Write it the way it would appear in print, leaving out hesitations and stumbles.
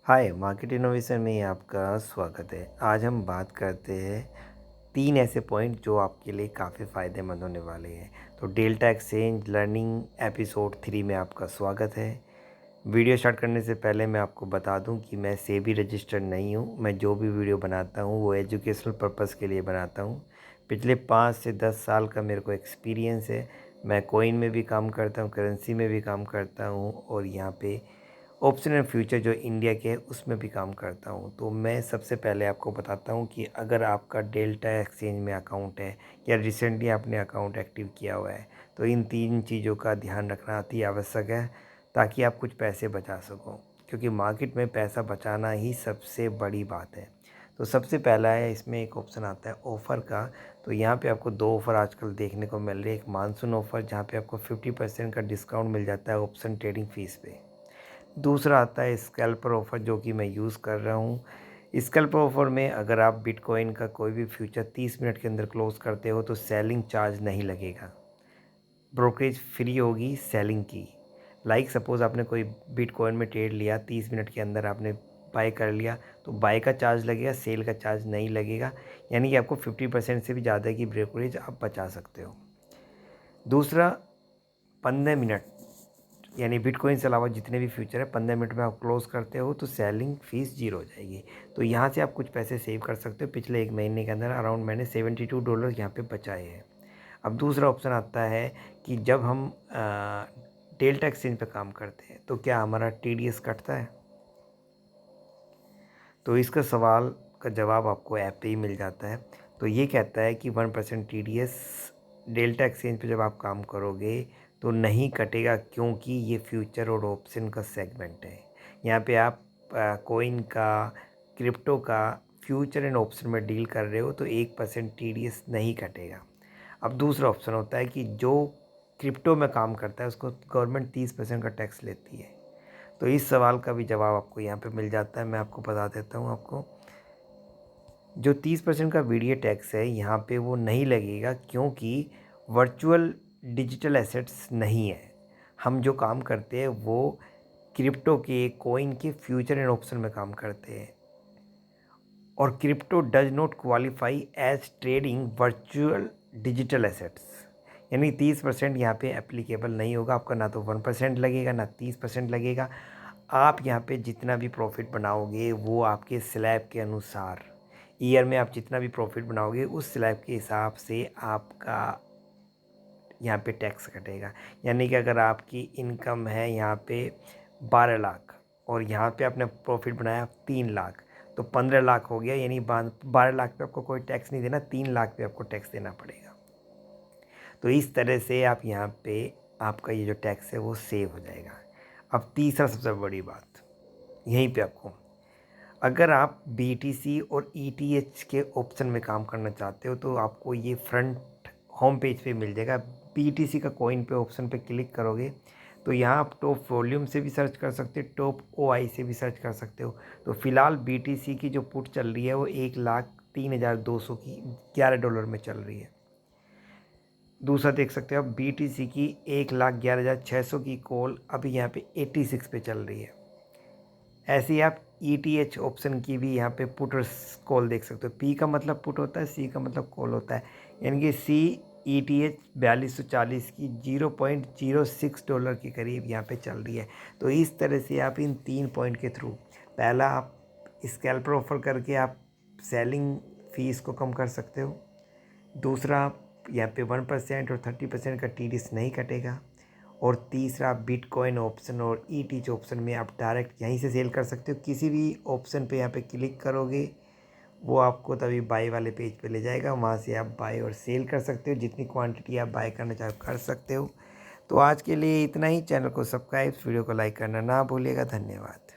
हाय market innovation में आपका स्वागत है। आज हम बात करते हैं 3 ऐसे पॉइंट जो आपके लिए काफ़ी फ़ायदेमंद होने वाले हैं। तो डेल्टा एक्सचेंज लर्निंग एपिसोड 3 में आपका स्वागत है। वीडियो स्टार्ट करने से पहले मैं आपको बता दूं कि मैं सेबी रजिस्टर्ड नहीं हूं। मैं जो भी वीडियो बनाता हूं वो एजुकेशनल पर्पस के लिए बनाता हूं। पिछले 5 से 10 साल का मेरे को एक्सपीरियंस है। मैं कॉइन में भी काम करता हूं, करेंसी में भी काम करता हूं और यहाँ पे ऑप्शन एंड फ्यूचर जो इंडिया के है उसमें भी काम करता हूँ। तो मैं सबसे पहले आपको बताता हूँ कि अगर आपका डेल्टा एक्सचेंज में अकाउंट है या रिसेंटली आपने अकाउंट एक्टिव किया हुआ है तो इन 3 चीज़ों का ध्यान रखना अति आवश्यक है ताकि आप कुछ पैसे बचा सको, क्योंकि मार्केट में पैसा बचाना ही सबसे बड़ी बात है। तो सबसे पहला है, इसमें एक ऑप्शन आता है ऑफ़र का। तो यहाँ पे आपको 2 ऑफ़र आजकल देखने को मिल रही है। एक मानसून ऑफ़र जहाँ पे आपको 50% का डिस्काउंट मिल जाता है ऑप्शन ट्रेडिंग फ़ीस पे। दूसरा आता है स्कैल्पर ऑफ़र जो कि मैं यूज़ कर रहा हूँ। स्कैल्पर ऑफ़र में अगर आप बिटकॉइन का कोई भी फ्यूचर 30 मिनट के अंदर क्लोज़ करते हो तो सेलिंग चार्ज नहीं लगेगा, ब्रोकरेज फ्री होगी सेलिंग की। लाइक सपोज़ आपने कोई बिटकॉइन में ट्रेड लिया, 30 मिनट के अंदर आपने बाय कर लिया तो बाय का चार्ज लगेगा, सेल का चार्ज नहीं लगेगा। यानी कि आपको 50% से भी ज़्यादा की ब्रोकरेज आप बचा सकते हो। दूसरा, 15 मिनट यानी बिटकॉइन से अलावा जितने भी फ्यूचर है 15 मिनट में आप क्लोज़ करते हो तो सेलिंग फ़ीस ज़ीरो हो जाएगी। तो यहाँ से आप कुछ पैसे सेव कर सकते हो। पिछले 1 महीने के अंदर अराउंड मैंने $72 यहाँ पे बचाए हैं। अब दूसरा ऑप्शन आता है कि जब हम डेल्टा एक्सचेंज पे काम करते हैं तो क्या हमारा TDS कटता है? तो इसका सवाल का जवाब आपको ऐप पे ही मिल जाता है। तो ये कहता है कि 1% TDS डेल्टा एक्सचेंज पे जब आप काम करोगे तो नहीं कटेगा, क्योंकि ये फ्यूचर और ऑप्शन का सेगमेंट है। यहाँ पे आप कॉइन का, क्रिप्टो का फ्यूचर एंड ऑप्शन में डील कर रहे हो तो 1% TDS नहीं कटेगा। अब दूसरा ऑप्शन होता है कि जो क्रिप्टो में काम करता है उसको गवर्नमेंट 30% का टैक्स लेती है। तो इस सवाल का भी जवाब आपको यहाँ पे मिल जाता है। मैं आपको बता देता हूँ। आपको जो 30% का वीडियो टैक्स है यहाँ पे वो नहीं लगेगा, क्योंकि वर्चुअल डिजिटल एसेट्स नहीं है। हम जो काम करते हैं वो क्रिप्टो के, कॉइन के फ्यूचर एंड ऑप्शन में काम करते हैं और crypto does not qualify as trading virtual digital assets. यानी 30% यहाँ पे एप्लीकेबल नहीं होगा। आपका ना तो 1% लगेगा ना 30% लगेगा। आप यहाँ पे जितना भी प्रॉफिट बनाओगे वो आपके स्लैब के अनुसार, ईयर में आप जितना भी प्रॉफिट बनाओगे उस स्लैब के हिसाब से आपका यहाँ पे टैक्स कटेगा। यानी कि अगर आपकी इनकम है यहाँ पे 12 लाख और यहाँ पे आपने प्रॉफिट बनाया 3 लाख तो 15 लाख हो गया। यानी 12 लाख पे आपको कोई टैक्स नहीं देना, 3 लाख पे आपको टैक्स देना पड़ेगा। तो इस तरह से आप यहाँ पे आपका ये जो टैक्स है वो सेव हो जाएगा। अब तीसरा सबसे बड़ी बात यहीं पे आपको, अगर आप BTC और ETH के ऑप्शन में काम करना चाहते हो तो आपको ये फ्रंट होम पेज पे मिल जाएगा। BTC का कॉइन पे ऑप्शन पे क्लिक करोगे तो यहाँ आप टॉप वॉल्यूम से भी सर्च कर सकते हो, टॉप OI से भी सर्च कर सकते हो। तो फ़िलहाल BTC की जो पुट चल रही है वो 1,03,200 की $11 में चल रही है। दूसरा देख सकते हो आप BTC की 1,11,600 की कॉल अभी यहाँ पे 86 पे चल रही है। ऐसे ही आप ETH ऑप्शन की भी यहाँ पे पुट और कॉल देख सकते हो। P का मतलब पुट होता है, C का मतलब कॉल होता है। यानी कि ETH 4240 की $0.06 के करीब यहाँ पे चल रही है। तो इस तरह से आप इन 3 पॉइंट के थ्रू, पहला आप स्कैल्पर ऑफर करके आप सेलिंग फीस को कम कर सकते हो। दूसरा, यहाँ पे 1% और 30% का TDS नहीं कटेगा। और तीसरा, बिटकॉइन ऑप्शन और ETH ऑप्शन में आप डायरेक्ट यहीं से सेल कर सकते हो। किसी भी ऑप्शन पे यहाँ पे क्लिक करोगे वो आपको तभी बाय वाले पेज पे ले जाएगा। वहाँ से आप बाय और सेल कर सकते हो, जितनी क्वांटिटी आप बाय करना चाहो कर सकते हो। तो आज के लिए इतना ही। चैनल को सब्सक्राइब, वीडियो को लाइक करना ना भूलिएगा। धन्यवाद।